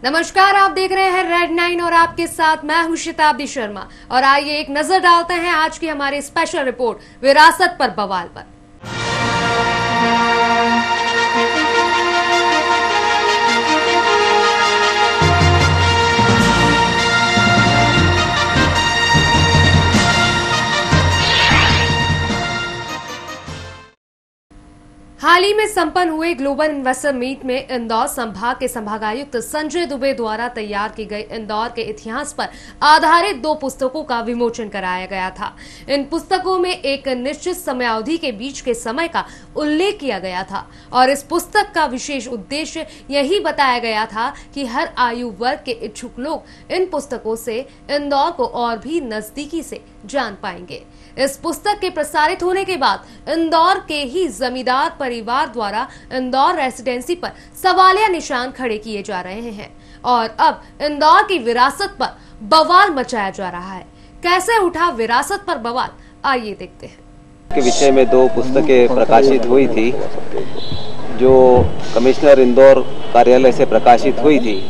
नमस्कार, आप देख रहे हैं रेड 9 और आपके साथ मैं हूं शताब्दी शर्मा। और आइए एक नजर डालते हैं आज की हमारी स्पेशल रिपोर्ट विरासत पर बवाल पर। हाल ही में संपन्न हुए ग्लोबल इन्वेस्टर मीट में इंदौर संभाग के संभागायुक्त संजय दुबे द्वारा तैयार की गई इंदौर के इतिहास पर आधारित 2 पुस्तकों का विमोचन कराया गया था। इन पुस्तकों में एक निश्चित समयावधि के बीच के समय का उल्लेख किया गया था और इस पुस्तक का विशेष उद्देश्य यही बताया गया था कि हर आयु वर्ग के इच्छुक लोग इन पुस्तकों से इंदौर को और भी नजदीकी से जान पाएंगे। इस पुस्तक के प्रसारित होने के बाद इंदौर के ही जमींदार परिवार द्वारा इंदौर रेसिडेंसी पर सवालिया निशान खड़े किए जा रहे हैं और अब इंदौर की विरासत पर बवाल मचाया जा रहा है। कैसे उठा विरासत पर बवाल, आइए देखते हैं। के विषय में 2 पुस्तकें प्रकाशित हुई थी जो कमिश्नर इंदौर कार्यालय से प्रकाशित हुई थी,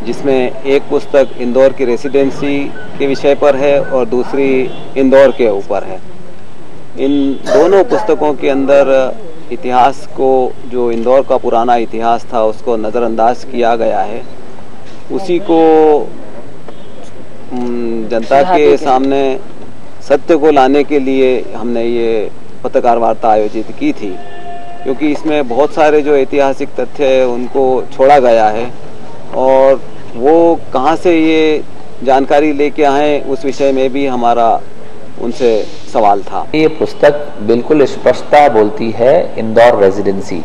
जिसमें एक पुस्तक इंदौर की रेसिडेंसी के विषय पर है और दूसरी इंदौर के ऊपर है। इन दोनों पुस्तकों के अंदर इतिहास को, जो इंदौर का पुराना इतिहास था, उसको नज़रअंदाज किया गया है। उसी को जनता के सामने सत्य को लाने के लिए हमने ये पत्रकार वार्ता आयोजित की थी, क्योंकि इसमें बहुत सारे जो ऐतिहासिक तथ्य है उनको छोड़ा गया है और वो कहाँ से ये जानकारी लेके आए उस विषय में भी हमारा उनसे सवाल था। ये पुस्तक बिल्कुल स्पष्टता बोलती है इंदौर रेजिडेंसी।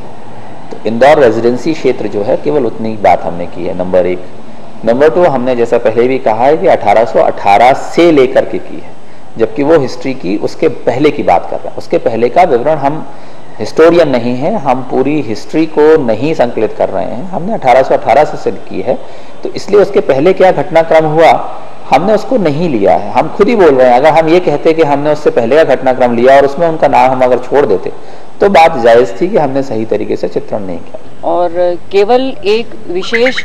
तो इंदौर रेजिडेंसी क्षेत्र जो है, केवल उतनी बात हमने की है, नंबर 1। नंबर 2, हमने जैसा पहले भी कहा है कि 1818 से लेकर के की है, जबकि वो हिस्ट्री की उसके पहले की बात कर रहे हैं। उसके पहले का विवरण, हम हिस्टोरियन नहीं है, हम पूरी हिस्ट्री को नहीं संकलित कर रहे हैं, हमने 1818 से की है, तो इसलिए उसके पहले क्या घटनाक्रम हुआ हमने उसको नहीं लिया है। हम खुद ही बोल रहे हैं, अगर हम ये कहते कि हमने उससे पहले का घटनाक्रम लिया और उसमें उनका नाम हम अगर छोड़ देते तो बात जायज़ थी कि हमने सही तरीके से चित्रण नहीं किया। और केवल एक विशेष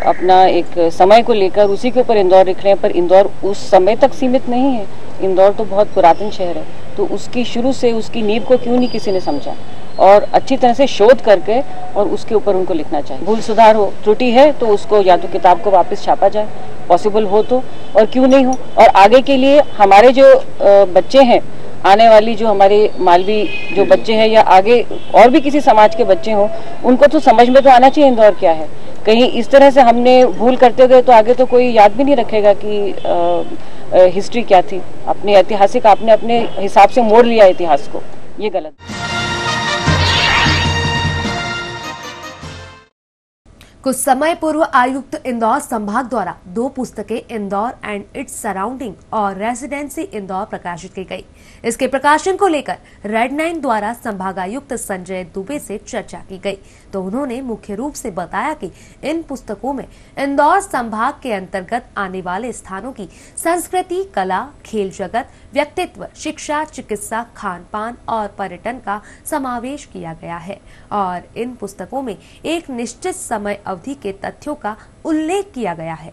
अपना एक समय को लेकर उसी के ऊपर इंदौर लिख रहे हैं, पर इंदौर उस समय तक सीमित नहीं है। इंदौर तो बहुत पुरातन शहर है, तो उसकी शुरू से उसकी नींव को क्यों नहीं किसी ने समझा और अच्छी तरह से शोध करके और उसके ऊपर उनको लिखना चाहिए। भूल सुधार हो, त्रुटि है तो उसको या तो किताब को वापस छापा जाए, पॉसिबल हो तो, और क्यों नहीं हो। और आगे के लिए हमारे जो बच्चे हैं, आने वाली जो हमारे मालवी जो बच्चे हैं या आगे और भी किसी समाज के बच्चे हों, उनको तो समझ में तो आना चाहिए इंदौर क्या है। कहीं इस तरह से हमने भूल करते गए तो आगे तो कोई याद भी नहीं रखेगा कि हिस्ट्री क्या थी। अपने ऐतिहासिक आपने अपने हिसाब से मोड़ लिया इतिहास को, ये गलत। कुछ समय पूर्व आयुक्त इंदौर संभाग द्वारा 2 पुस्तकें इंदौर एंड इट्स सराउंडिंग और रेसिडेंसी इंदौर प्रकाशित की गई। इसके प्रकाशन को लेकर रेड 9 द्वारा संभागायुक्त संजय दुबे से चर्चा की गई, तो उन्होंने मुख्य रूप से बताया कि इन पुस्तकों में इंदौर संभाग के अंतर्गत आने वाले स्थानों की संस्कृति, कला, खेल जगत, व्यक्तित्व, शिक्षा, चिकित्सा, खान पान और पर्यटन का समावेश किया गया है और इन पुस्तकों में एक निश्चित समय अवधि के तथ्यों का उल्लेख किया गया है।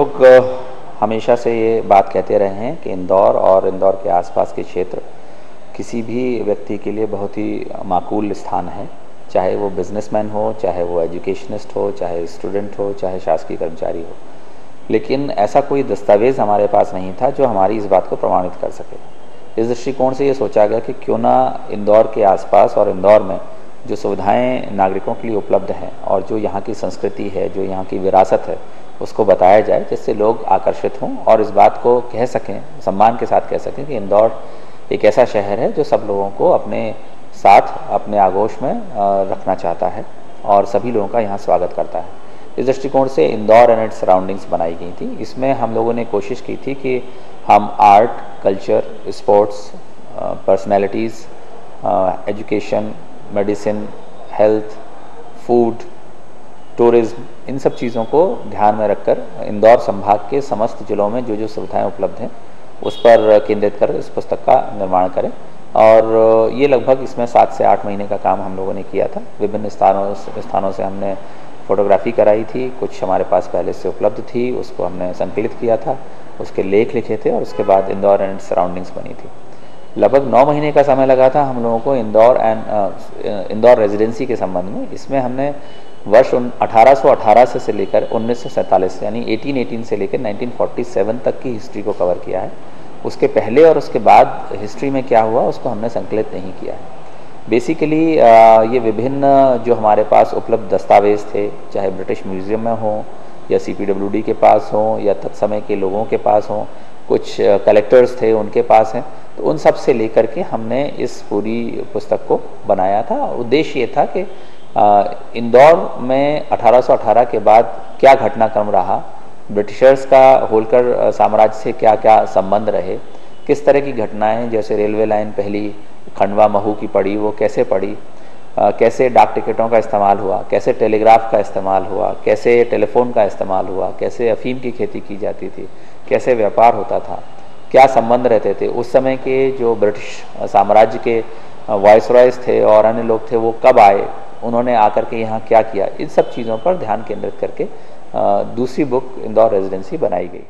लोग हमेशा से ये बात कहते रहे हैं कि इंदौर और इंदौर के आसपास के क्षेत्र किसी भी व्यक्ति के लिए बहुत ही माकूल स्थान है, चाहे वो बिजनेसमैन हो, चाहे वो एजुकेशनिस्ट हो, चाहे स्टूडेंट हो, चाहे शासकीय कर्मचारी हो। लेकिन ऐसा कोई दस्तावेज़ हमारे पास नहीं था जो हमारी इस बात को प्रमाणित कर सके। इस दृष्टिकोण से ये सोचा गया कि क्यों ना इंदौर के आसपास और इंदौर में जो सुविधाएं नागरिकों के लिए उपलब्ध हैं और जो यहाँ की संस्कृति है, जो यहाँ की विरासत है, उसको बताया जाए, जिससे लोग आकर्षित हों और इस बात को कह सकें, सम्मान के साथ कह सकें कि इंदौर एक ऐसा शहर है जो सब लोगों को अपने साथ, अपने आगोश में रखना चाहता है और सभी लोगों का यहाँ स्वागत करता है। इस दृष्टिकोण से इंदौर एंड इट्स सराउंडिंग्स बनाई गई थी। इसमें हम लोगों ने कोशिश की थी कि हम art, culture, sports, personalities, education, medicine, health, food, tourism, इन सब चीज़ों को ध्यान में रखकर इंदौर संभाग के समस्त जिलों में जो जो सुविधाएं उपलब्ध हैं उस पर केंद्रित कर इस पुस्तक का निर्माण करें। और ये लगभग इसमें 7 से 8 महीने का काम हम लोगों ने किया था। विभिन्न स्थानों से हमने फोटोग्राफी कराई थी, कुछ हमारे पास पहले से उपलब्ध थी, उसको हमने संकलित किया था, उसके लेख लिखे थे और उसके बाद इंदौर एंड सराउंडिंग्स बनी थी। लगभग 9 महीने का समय लगा था हम लोगों को इंदौर रेजिडेंसी के संबंध में। इसमें हमने वर्ष 1818 से लेकर 1947 यानी 1818 से लेकर 1947 तक की हिस्ट्री को कवर किया है। उसके पहले और उसके बाद हिस्ट्री में क्या हुआ उसको हमने संकलित नहीं किया है। बेसिकली ये विभिन्न जो हमारे पास उपलब्ध दस्तावेज थे, चाहे ब्रिटिश म्यूजियम में हो या CPWD के पास हो या तत्समय के लोगों के पास हो, कुछ कलेक्टर्स थे उनके पास हैं, तो उन सब से लेकर के हमने इस पूरी पुस्तक को बनाया था। उद्देश्य ये था कि इंदौर में 1818 के बाद क्या घटनाक्रम रहा, ब्रिटिशर्स का होलकर साम्राज्य से क्या क्या संबंध रहे, किस तरह की घटनाएं, जैसे रेलवे लाइन पहली खंडवा महू की पड़ी, वो कैसे पड़ी, कैसे डाक टिकटों का इस्तेमाल हुआ, कैसे टेलीग्राफ का इस्तेमाल हुआ, कैसे टेलीफोन का इस्तेमाल हुआ, कैसे अफीम की खेती की जाती थी, कैसे व्यापार होता था, क्या संबंध रहते थे, उस समय के जो ब्रिटिश साम्राज्य के वाइसरॉयज थे और अन्य लोग थे वो कब आए, उन्होंने आकर के यहाँ क्या किया, इन सब चीज़ों पर ध्यान केंद्रित करके दूसरी बुक इंदौर रेजिडेंसी बनाई गई।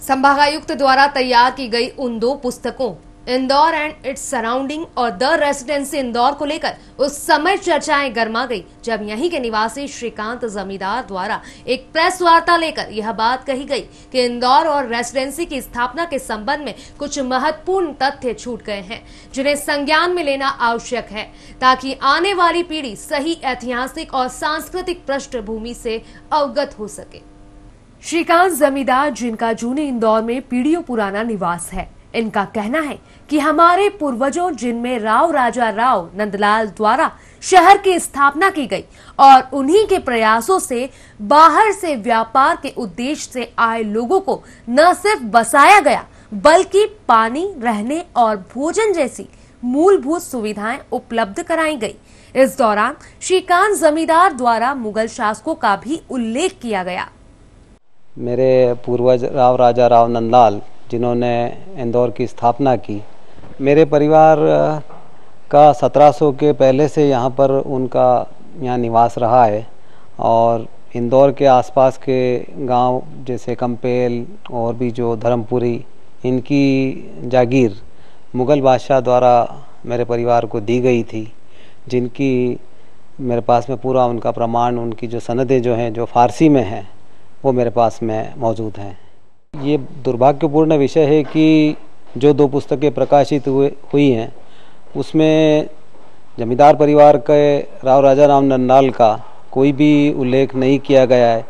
संभागायुक्त द्वारा तैयार की गई उन 2 पुस्तकों इंदौर एंड इट्स सराउंडिंग और द रेजिडेंसी इंदौर को लेकर उस समय चर्चाएं गर्मा गई जब यहीं के निवासी श्रीकांत जमींदार द्वारा एक प्रेस वार्ता लेकर यह बात कही गई कि इंदौर और रेजिडेंसी की स्थापना के संबंध में कुछ महत्वपूर्ण तथ्य छूट गए हैं जिन्हें संज्ञान में लेना आवश्यक है ताकि आने वाली पीढ़ी सही ऐतिहासिक और सांस्कृतिक पृष्ठभूमि से अवगत हो सके। श्रीकांत जमींदार, जिनका जूने इंदौर में पीढ़ियों पुराना निवास है, इनका कहना है कि हमारे पूर्वजों, जिनमें राव राजा राव नंदलाल द्वारा शहर की स्थापना की गई और उन्हीं के प्रयासों से बाहर से व्यापार के उद्देश्य से आए लोगों को न सिर्फ बसाया गया बल्कि पानी, रहने और भोजन जैसी मूलभूत सुविधाएं उपलब्ध कराई गई। इस दौरान श्रीकांत जमींदार द्वारा मुगल शासकों का भी उल्लेख किया गया। मेरे पूर्वज राव राजा राव नंदलाल, जिन्होंने इंदौर की स्थापना की, मेरे परिवार का 1700 के पहले से यहाँ पर उनका यहाँ निवास रहा है और इंदौर के आसपास के गांव जैसे कंपेल और भी जो धर्मपुरी, इनकी जागीर मुग़ल बादशाह द्वारा मेरे परिवार को दी गई थी, जिनकी मेरे पास में पूरा उनका प्रमाण, उनकी जो सनदें जो हैं जो फ़ारसी में हैं वो मेरे पास में मौजूद हैं। ये दुर्भाग्यपूर्ण विषय है कि जो 2 पुस्तकें प्रकाशित हुई हैं उसमें जमींदार परिवार के राव राजा राव नंदलाल का कोई भी उल्लेख नहीं किया गया है,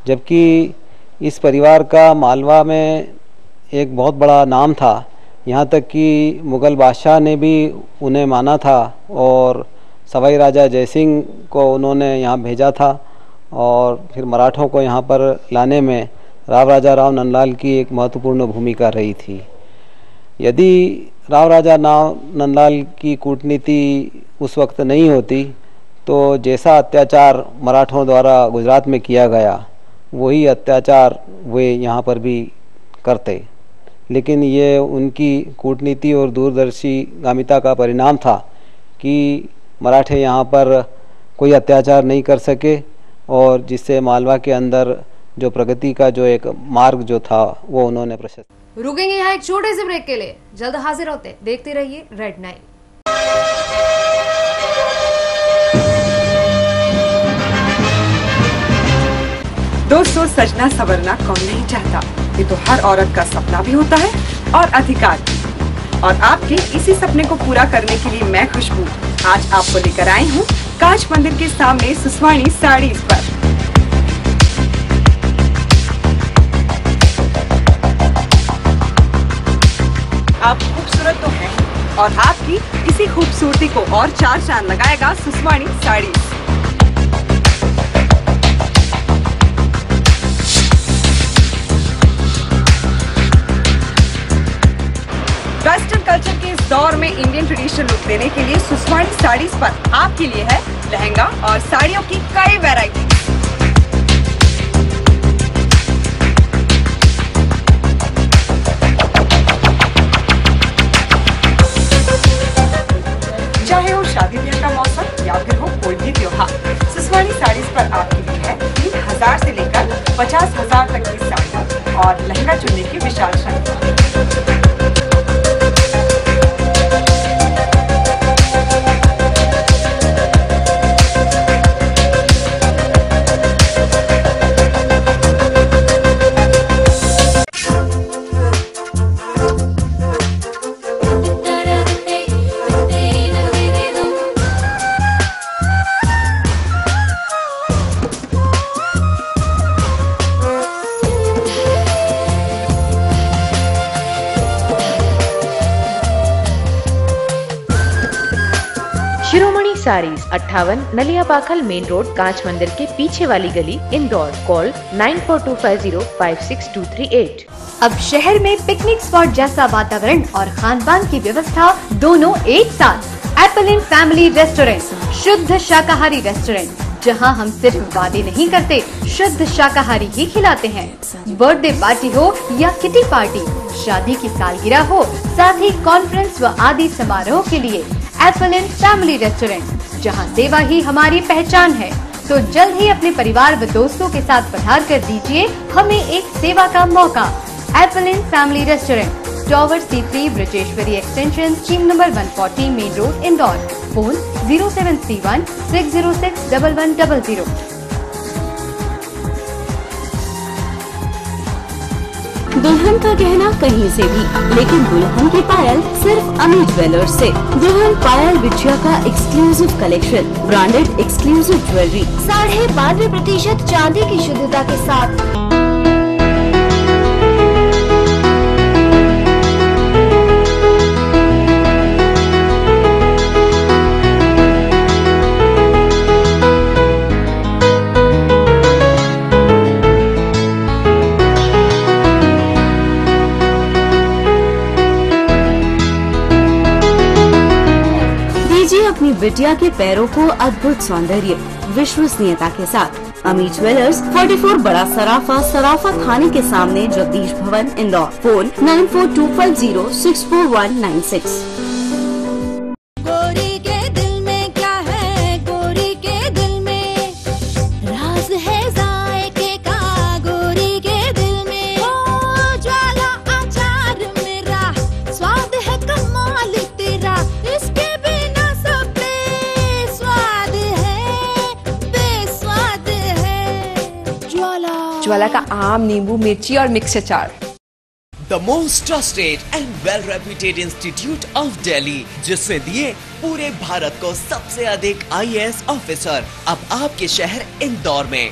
जबकि इस परिवार का मालवा में एक बहुत बड़ा नाम था। यहाँ तक कि मुग़ल बादशाह ने भी उन्हें माना था और सवाई राजा जयसिंह को उन्होंने यहाँ भेजा था और फिर मराठों को यहाँ पर लाने में राव राजा राव नंदलाल की एक महत्वपूर्ण भूमिका रही थी। यदि राव राजा राव नंदलाल की कूटनीति उस वक्त नहीं होती तो जैसा अत्याचार मराठों द्वारा गुजरात में किया गया वही अत्याचार वे यहाँ पर भी करते, लेकिन ये उनकी कूटनीति और दूरदर्शीगामिता का परिणाम था कि मराठे यहाँ पर कोई अत्याचार नहीं कर सके और जिससे मालवा के अंदर जो प्रगति का जो एक मार्ग जो था वो उन्होंने प्रशस्त। रुकेंगे यहाँ एक छोटे से ब्रेक के लिए, जल्द हाजिर होते, देखते रहिए रेड 9। दोस्तों, सजना सवरना कौन नहीं चाहता, ये तो हर औरत का सपना भी होता है और अधिकार भी। और आपके इसी सपने को पूरा करने के लिए मैं खुशबू आज आपको लेकर आई हूँ कांच मंदिर के सामने सुस्वाणी साड़ीज पर। आप खूबसूरत तो हैं और आपकी इसी खूबसूरती को और चार चांद लगाएगा सुस्वाणी साड़ीज। वेस्टर्न कल्चर के इस दौर में इंडियन ट्रेडिशनल लुक देने के लिए सुस्वाणी साड़ीज पर आपके लिए है लहंगा और साड़ियों की कई वैरायटी। चाहे हो शादी ब्याह का मौसम या फिर हो कोई भी त्योहार, सुस्वाणी साड़ीज पर आपके लिए है 3000 से लेकर 50,000 तक की साड़ियाँ और लहंगा चुनने की विशाल श्रृंखला। शिरोमणि साड़ीज 58 नलियापाखल मेन रोड, कांच मंदिर के पीछे वाली गली, इंदौर। कॉल 9425056238। अब शहर में पिकनिक स्पॉट जैसा वातावरण और खानपान की व्यवस्था दोनों एक साथ। एप्पल एंड फैमिली रेस्टोरेंट, शुद्ध शाकाहारी रेस्टोरेंट, जहां हम सिर्फ वादे नहीं करते, शुद्ध शाकाहारी ही खिलाते हैं। बर्थडे पार्टी हो या किटी पार्टी, शादी की सालगिरह हो, साथ ही कॉन्फ्रेंस व आदि समारोह के लिए एप्पल एंड फैमिली रेस्टोरेंट, जहां सेवा ही हमारी पहचान है। तो जल्द ही अपने परिवार व दोस्तों के साथ पधार कर दीजिए हमें एक सेवा का मौका। Apple and family restaurant, tower C3, Brajeshwari extension, scheme number 140, main road, Indore. Phone 0731 606 1100। दुल्हन का गहना कहीं से भी, लेकिन दुल्हन की पायल सिर्फ अमी ज्वेलर्स से। दुल्हन पायल बिछिया का exclusive collection, branded exclusive jewellery, 12.5% चांदी की शुद्धता के साथ। अपनी बिटिया के पैरों को अद्भुत सौंदर्य विश्वसनीयता के साथ। अमी ज्वेलर्स 44 बड़ा सराफा, सराफा थाने के सामने, जगदीश भवन, इंदौर। फोन 9425064196। गोरी के दिल में क्या है, गोरी के दिल में राज है जायके का, गोरी के दिल में ओ ज्वाला अचार मेरा, स्वाद है कमाल तेरा, इसके ज्वाला का आम, नींबू, मिर्ची और मिक्स अचार। The most trusted and well-reputed institute of Delhi, जिसने दिए पूरे भारत को सबसे अधिक IAS ऑफिसर, अब आपके शहर इंदौर में।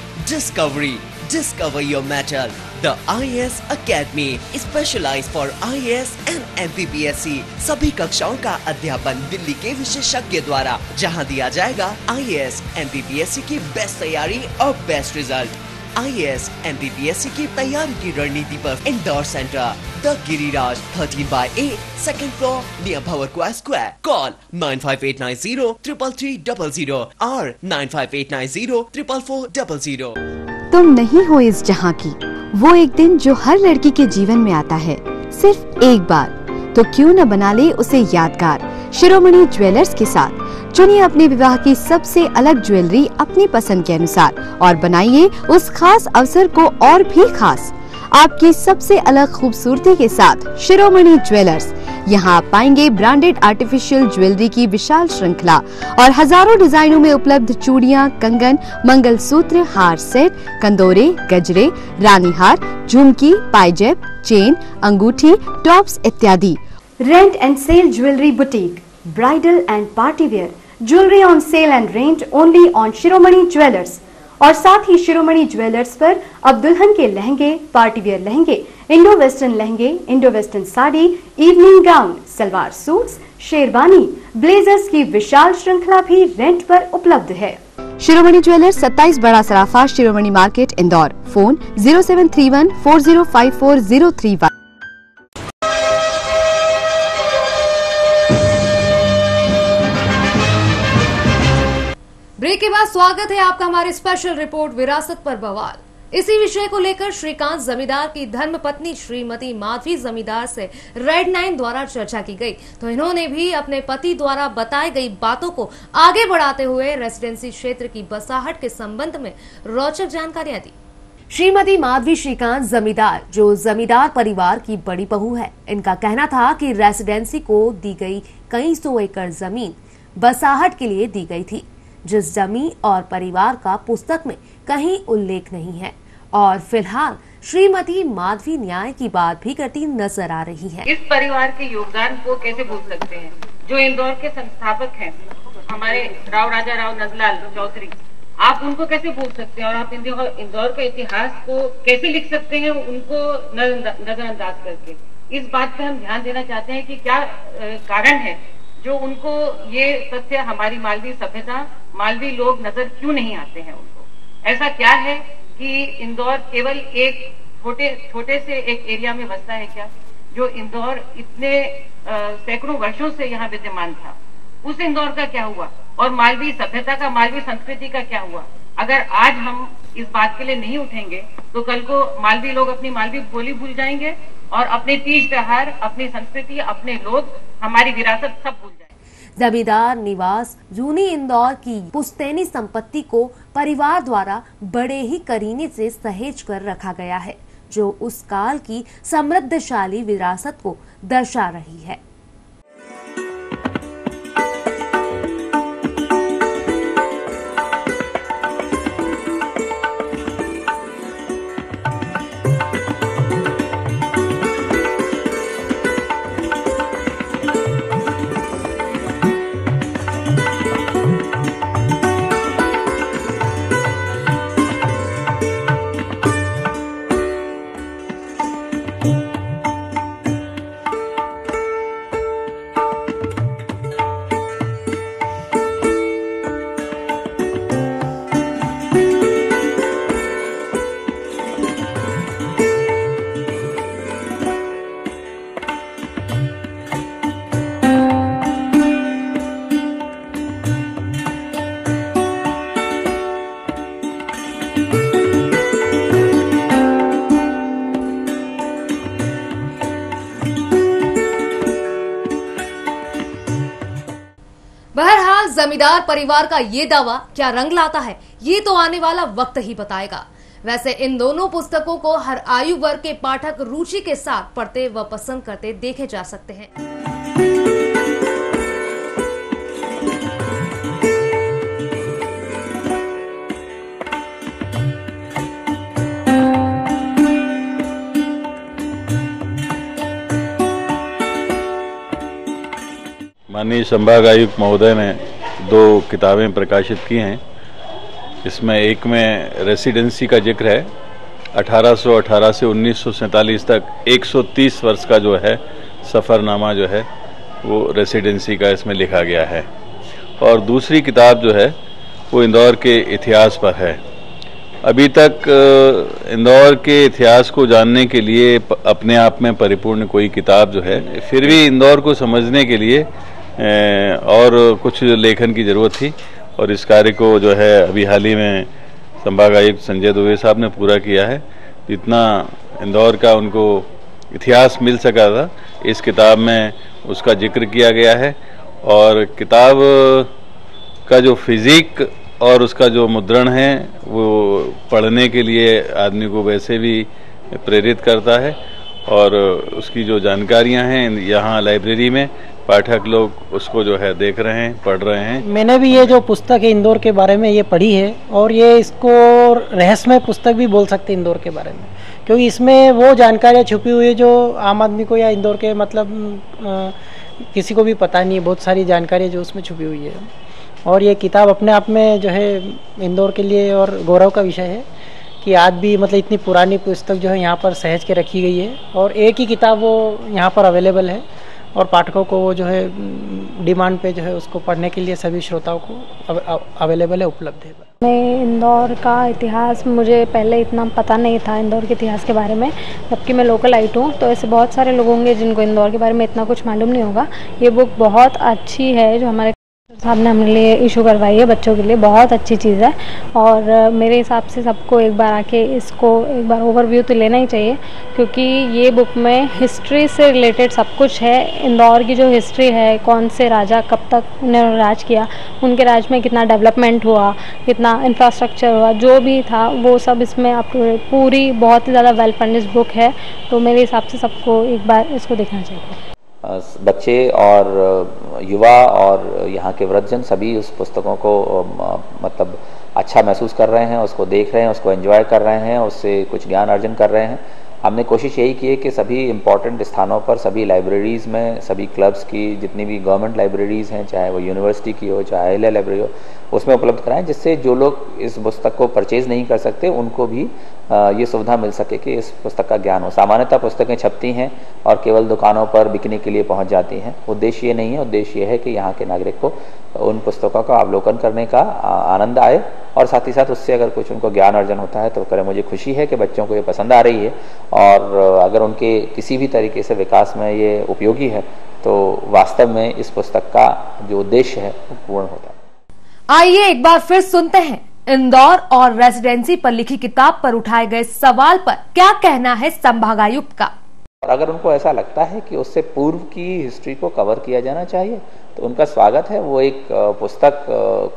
Discover your metal. The IAS Academy, specialized for IAS and MPPSC. सभी कक्षाओं का अध्यापन दिल्ली के विशेषज्ञ द्वारा, जहां दिया जाएगा IAS, MPPSC की बेस्ट तैयारी और बेस्ट रिजल्ट। IAS, MPPSC की तैयारी की रणनीति पर Indore centre, the Giriraj, 13/8, second floor, near Bhawarkua square. Call 9589033300 और 9589044400। तुम नहीं हो इस जहां की, वो एक दिन जो हर लड़की के जीवन में आता है सिर्फ एक बार, तो क्यों न बना ले उसे यादगार। शिरोमणि ज्वेलर्स के साथ। चुनिए अपने विवाह की सबसे अलग ज्वेलरी अपनी पसंद के अनुसार और बनाइए उस खास अवसर को और भी खास। आपकी सबसे अलग खूबसूरती के साथ शिरोमणि ज्वेलर्स। यहाँ आप पाएंगे ब्रांडेड आर्टिफिशियल ज्वेलरी की विशाल श्रृंखला और हजारों डिजाइनों में उपलब्ध चूड़ियां, कंगन, मंगलसूत्र, हार सेट, कंदोरे, गजरे, रानी हार, झुमकी, पायजेब, चेन, अंगूठी, टॉप्स इत्यादि। Rent and sale jewellery boutique, bridal and party wear jewellery on sale and rent only on Shiromani jewellers. और साथ ही शिरोमणि ज्वेलर्स पर अब दुल्हन के लहंगे, पार्टी वेयर लहंगे, इंडो वेस्टर्न लहंगे, Indo western sari, evening gown, salwar suits, sherwani, blazers की विशाल श्रृंखला भी रेंट पर उपलब्ध है। शिरोमणि ज्वेलर्स 27 बड़ा सराफा, शिरोमणि मार्केट, इंदौर। फोन 0731 4054 031। ब्रेक के बाद स्वागत है आपका हमारे स्पेशल रिपोर्ट विरासत पर बवाल। इसी विषय को लेकर श्रीकांत जमींदार की धर्मपत्नी श्रीमती माधवी जमींदार से रेड 9 द्वारा चर्चा की गई, तो इन्होंने भी अपने पति द्वारा बताई गई बातों को आगे बढ़ाते हुए रेसिडेंसी क्षेत्र की बसाहट के संबंध में रोचक जानकारियां दी। श्रीमती माधवी श्रीकांत जमींदार, जो जमींदार परिवार की बड़ी बहू है, इनका कहना था कि रेसिडेंसी को दी गई कई सौ एकड़ जमीन बसाहट के लिए दी गई थी, जिस जमीन और परिवार का पुस्तक में कहीं उल्लेख नहीं है और फिलहाल श्रीमती माधवी न्याय की बात भी करती नजर आ रही है। इस परिवार के योगदान को कैसे भूल सकते हैं, जो इंदौर के संस्थापक हैं, हमारे राव राजा राव नंदलाल चौधरी, आप उनको कैसे भूल सकते हैं और आप इंदौर के इतिहास को कैसे लिख सकते हैं उनको नजरअंदाज करके। इस बात पे हम ध्यान देना चाहते हैं कि क्या कारण है जो उनको ये तथ्य हमारी मालवी सभ्यता, मालवी लोग नजर क्यों नहीं आते हैं उनको। ऐसा क्या है कि इंदौर केवल एक छोटे से एक एरिया में बसता है क्या, जो इंदौर इतने सैकड़ों वर्षों से यहाँ विद्यमान था। उस इंदौर का क्या हुआ और मालवी सभ्यता का, मालवी संस्कृति का क्या हुआ। अगर आज हम इस बात के लिए नहीं उठेंगे तो कल को मालवी लोग अपनी मालवी बोली भूल जाएंगे और अपने तीज त्योहार, अपनी संस्कृति, अपने लोग, हमारी विरासत सब भूल जाएंगे। जमींदार निवास जूनी इंदौर की पुश्तैनी संपत्ति को परिवार द्वारा बड़े ही करीने से सहेज कर रखा गया है, जो उस काल की समृद्धशाली विरासत को दर्शा रही है। बहरहाल जमींदार परिवार का ये दावा क्या रंग लाता है, ये तो आने वाला वक्त ही बताएगा। वैसे इन दोनों पुस्तकों को हर आयु वर्ग के पाठक रुचि के साथ पढ़ते व पसंद करते देखे जा सकते हैं। माननीय संभाग आयुक्त महोदय ने 2 किताबें प्रकाशित की हैं। इसमें एक में रेसिडेंसी का जिक्र है। 1818 से 1947 तक 130 वर्ष का जो है सफ़रनामा जो है वो रेसिडेंसी का इसमें लिखा गया है। और दूसरी किताब जो है वो इंदौर के इतिहास पर है। अभी तक इंदौर के इतिहास को जानने के लिए अपने आप में परिपूर्ण कोई किताब जो है, फिर भी इंदौर को समझने के लिए और कुछ लेखन की ज़रूरत थी। और इस कार्य को जो है अभी हाल ही में संभाग आयुक्त संजय दुबे साहब ने पूरा किया है। जितना इंदौर का उनको इतिहास मिल सका था इस किताब में उसका जिक्र किया गया है। और किताब का जो फिजिक और उसका जो मुद्रण है वो पढ़ने के लिए आदमी को वैसे भी प्रेरित करता है, और उसकी जो जानकारियां हैं यहाँ लाइब्रेरी में पाठक लोग उसको जो है देख रहे हैं, पढ़ रहे हैं। मैंने भी ये जो पुस्तक है इंदौर के बारे में ये पढ़ी है, और ये इसको रहस्यमय पुस्तक भी बोल सकते हैं इंदौर के बारे में, क्योंकि इसमें वो जानकारियाँ छुपी हुई है जो आम आदमी को या इंदौर के मतलब किसी को भी पता नहीं है। बहुत सारी जानकारियाँ जो उसमें छुपी हुई है, और ये किताब अपने आप में जो है इंदौर के लिए और गौरव का विषय है कि आज भी मतलब इतनी पुरानी पुस्तक जो है यहाँ पर सहेज के रखी गई है, और एक ही किताब वो यहाँ पर अवेलेबल है, और पाठकों को वो जो है डिमांड पे जो है उसको पढ़ने के लिए सभी श्रोताओं को अवेलेबल है, उपलब्ध है। मैं इंदौर का इतिहास मुझे पहले इतना पता नहीं था इंदौर के इतिहास के बारे में, जबकि मैं लोकल आइट हूँ, तो ऐसे बहुत सारे लोग होंगे जिनको इंदौर के बारे में इतना कुछ मालूम नहीं होगा। ये बुक बहुत अच्छी है जो हमारे साहब ने हमारे लिए इशू करवाई है, बच्चों के लिए बहुत अच्छी चीज़ है, और मेरे हिसाब से सबको एक बार आके इसको एक बार ओवरव्यू तो लेना ही चाहिए, क्योंकि ये बुक में हिस्ट्री से रिलेटेड सब कुछ है। इंदौर की जो हिस्ट्री है, कौन से राजा कब तक उन्होंने राज किया, उनके राज में कितना डेवलपमेंट हुआ, कितना इंफ्रास्ट्रक्चर हुआ, जो भी था वो सब इसमें अप टू डेट पूरी बहुत ही ज़्यादा वेल फर्निश्ड बुक है। तो मेरे हिसाब से सबको एक बार इसको देखना चाहिए। बच्चे और युवा और यहाँ के वृद्धजन सभी उस पुस्तकों को मतलब अच्छा महसूस कर रहे हैं, उसको देख रहे हैं, उसको एंजॉय कर रहे हैं, उससे कुछ ज्ञान अर्जन कर रहे हैं। हमने कोशिश यही की है कि सभी इम्पॉर्टेंट स्थानों पर, सभी लाइब्रेरीज़ में, सभी क्लब्स की जितनी भी गवर्नमेंट लाइब्रेरीज़ हैं, चाहे वो यूनिवर्सिटी की हो, चाहे अहिल्या लाइब्रेरी हो, उसमें उपलब्ध कराएं, जिससे जो लोग इस पुस्तक को परचेज़ नहीं कर सकते उनको भी ये सुविधा मिल सके कि इस पुस्तक का ज्ञान हो। सामान्यतः पुस्तकें छपती हैं और केवल दुकानों पर बिकने के लिए पहुंच जाती हैं। उद्देश्य ये नहीं है, उद्देश्य ये है कि यहाँ के नागरिक को उन पुस्तकों का अवलोकन करने का आनंद आए, और साथ ही साथ उससे अगर कुछ उनको ज्ञान अर्जन होता है तो करें। मुझे खुशी है कि बच्चों को ये पसंद आ रही है, और अगर उनके किसी भी तरीके से विकास में ये उपयोगी है तो वास्तव में इस पुस्तक का जो उद्देश्य है वो पूर्ण होता है। आइए एक बार फिर सुनते हैं इंदौर और रेजिडेंसी पर लिखी किताब पर उठाए गए सवाल पर क्या कहना है संभागायुक्त का। और अगर उनको ऐसा लगता है कि उससे पूर्व की हिस्ट्री को कवर किया जाना चाहिए तो उनका स्वागत है। वो एक पुस्तक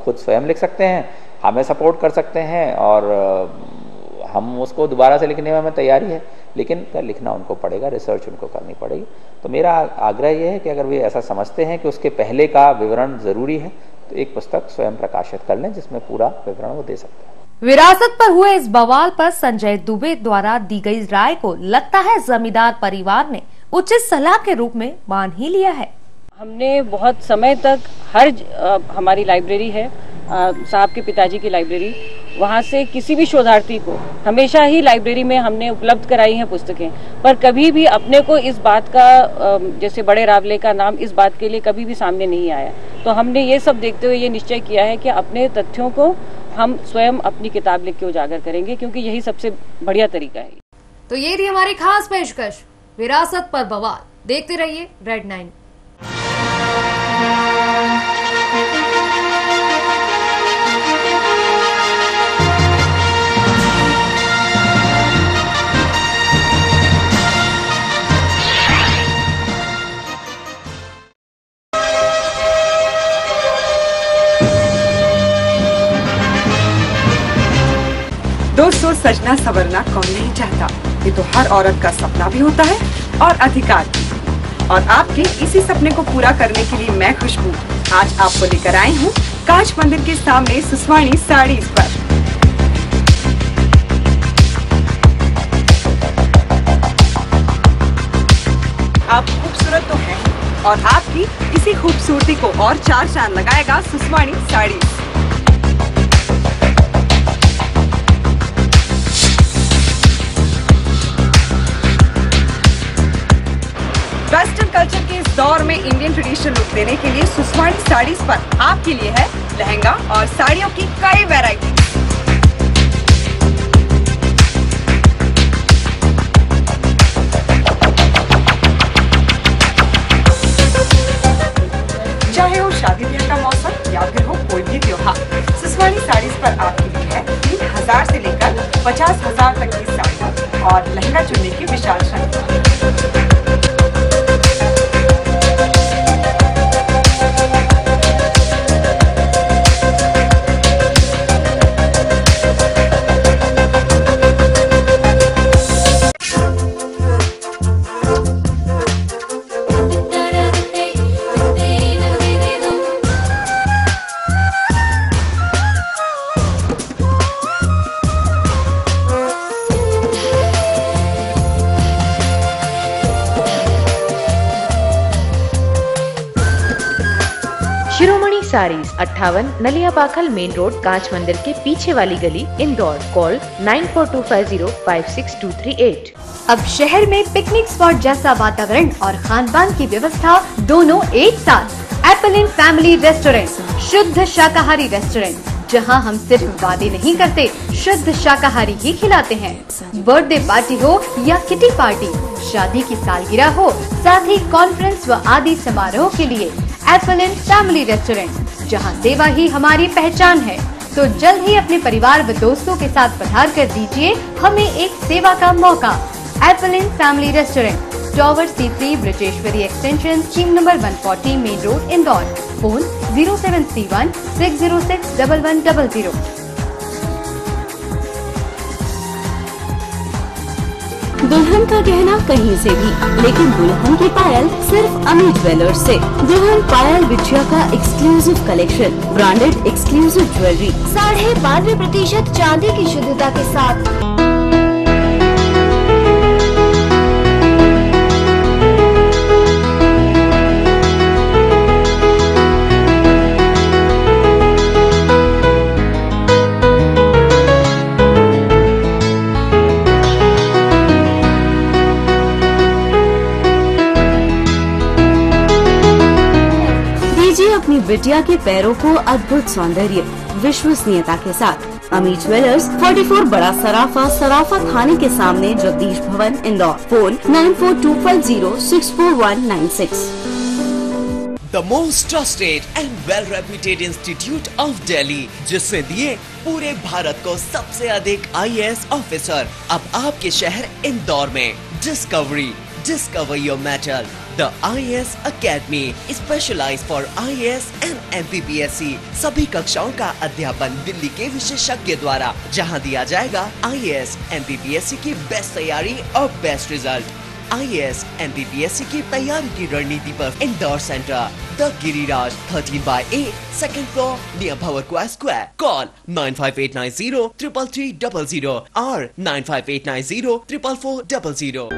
खुद स्वयं लिख सकते हैं, हमें सपोर्ट कर सकते हैं, और हम उसको दोबारा से लिखने में हमें तैयारी है, लेकिन लिखना उनको पड़ेगा, रिसर्च उनको करनी पड़ेगी। तो मेरा आग्रह ये है कि अगर वे ऐसा समझते हैं कि उसके पहले का विवरण जरूरी है तो एक पुस्तक स्वयं प्रकाशित कर लें जिसमें पूरा विवरण वो दे सकते हैं। विरासत पर हुए इस बवाल पर संजय दुबे द्वारा दी गई राय को लगता है जमींदार परिवार ने उचित सलाह के रूप में मान ही लिया है। हमने बहुत समय तक हमारी लाइब्रेरी है, साहब के पिताजी की लाइब्रेरी, वहाँ से किसी भी शोधार्थी को हमेशा ही लाइब्रेरी में हमने उपलब्ध कराई हैं पुस्तकें, पर कभी भी अपने को इस बात का, जैसे बड़े रावले का नाम इस बात के लिए कभी भी सामने नहीं आया। तो हमने ये सब देखते हुए ये निश्चय किया है कि अपने तथ्यों को हम स्वयं अपनी किताब लिख के उजागर करेंगे, क्योंकि यही सबसे बढ़िया तरीका है। तो ये थी हमारी खास पेशकश विरासत पर बवाल। देखते रहिए रेड 9। दोस्तों, सजना सवरना कौन नहीं चाहता, ये तो हर औरत का सपना भी होता है और अधिकार भी। और आपके इसी सपने को पूरा करने के लिए मैं खुशबू आज आपको लेकर आई हूँ कांच मंदिर के सामने सुस्वाणी साड़ीज पर। आप खूबसूरत तो हैं, और आपकी इसी खूबसूरती को और चार चांद लगाएगा सुस्वाणी साड़ीज। वेस्टर्न कल्चर के इस दौर में इंडियन ट्रेडिशनल लुक देने के लिए सुस्वाणी साड़ीज पर आपके लिए है लहंगा और साड़ियों की कई वैरायटी। चाहे हो शादी ब्याह का मौसम या फिर हो कोई भी त्योहार, सुस्वाणी साड़ीज पर आपके लिए है 3000 से लेकर 50,000 तक की साड़ी और लहंगा चुनने की विशाल श्रृंखला। साड़ीज 58 नलिया पाखल मेन रोड कांच मंदिर के पीछे वाली गली इंदौर। कॉल 9425056238। अब शहर में पिकनिक स्पॉट जैसा वातावरण और खानपान की व्यवस्था दोनों एक साथ। एपल फैमिली रेस्टोरेंट, शुद्ध शाकाहारी रेस्टोरेंट, जहां हम सिर्फ वादे नहीं करते, शुद्ध शाकाहारी ही खिलाते हैं। बर्थडे पार्टी हो या किटी पार्टी, शादी की सालगिरह हो, साथ ही कॉन्फ्रेंस व आदि समारोह के लिए एपल फैमिली रेस्टोरेंट, जहां सेवा ही हमारी पहचान है। तो जल्द ही अपने परिवार व दोस्तों के साथ पधार कर दीजिए हमें एक सेवा का मौका। Apple family restaurant, tower C3 Brajeshwari extension, scheme number 140 main road Indore. Phone 0731-606-1100। दुल्हन का गहना कहीं से भी, लेकिन दुल्हन की पायल सिर्फ अमी ज्वेलर्स से। दुल्हन पायल बिछिया का exclusive collection, branded exclusive jewellery 92% चांदी की शुद्धता के साथ। अपनी बिटिया के पैरों को अद्भुत सौंदर्य विश्वसनीयता के साथ। अमी ज्वेलर्स 44 बड़ा सराफा थाने के सामने जगदीश भवन Indore. Phone 9425064196। The most trusted and well-reputed institute of Delhi, जिसने दिए पूरे भारत को सबसे अधिक IAS ऑफिसर, अब आपके शहर इंदौर में। Discover your metal. The IAS Academy, specialized for IAS and MPPSC। सभी कक्षाओं का अध्यापन दिल्ली के विशेषज्ञ द्वारा, जहां दिया जाएगा IAS MPPSC की बेस्ट तैयारी और बेस्ट रिजल्ट। IAS MPPSC की तैयारी की रणनीति पर Indore centre, the Giriraj 13/8, second floor, near Bhawarkua square. Call 9589033300 और 9589044400।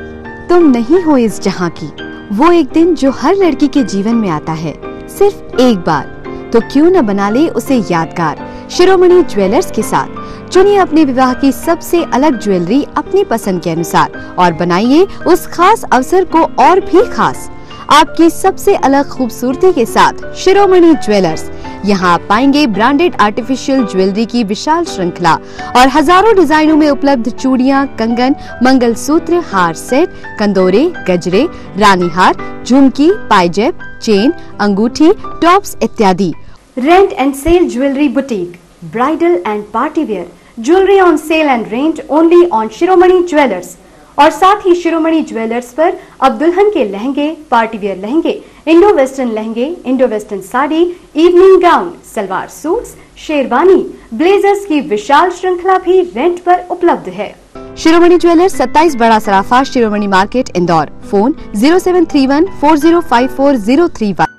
तुम नहीं हो इस जहां की, वो एक दिन जो हर लड़की के जीवन में आता है सिर्फ एक बार, तो क्यों न बना ले उसे यादगार। शिरोमणि ज्वेलर्स के साथ चुनिए अपने विवाह की सबसे अलग ज्वेलरी अपनी पसंद के अनुसार और बनाइए उस खास अवसर को और भी खास। आपकी सबसे अलग खूबसूरती के साथ शिरोमणि ज्वेलर्स। यहाँ आप पाएंगे ब्रांडेड आर्टिफिशियल ज्वेलरी की विशाल श्रृंखला और हजारों डिजाइनों में उपलब्ध चूड़ियां, कंगन, मंगलसूत्र, हार सेट, कंदोरे, गजरे, रानी हार, झुमकी, पायजेब, चेन, अंगूठी, टॉप्स इत्यादि। Rent and sale jewellery boutique, bridal and party wear jewellery on sale and rent only on Shiromani jewellers. और साथ ही शिरोमणि ज्वेलर्स पर अब दुल्हन के लहंगे, पार्टी वेयर लहंगे, इंडो वेस्टर्न लहंगे, Indo western sari, evening gown, salwar suits, sherwani, blazers की विशाल श्रृंखला भी रेंट पर उपलब्ध है। शिरोमणि ज्वेलर्स 27 बड़ा सराफा, शिरोमणि मार्केट इंदौर। फोन 0731405403।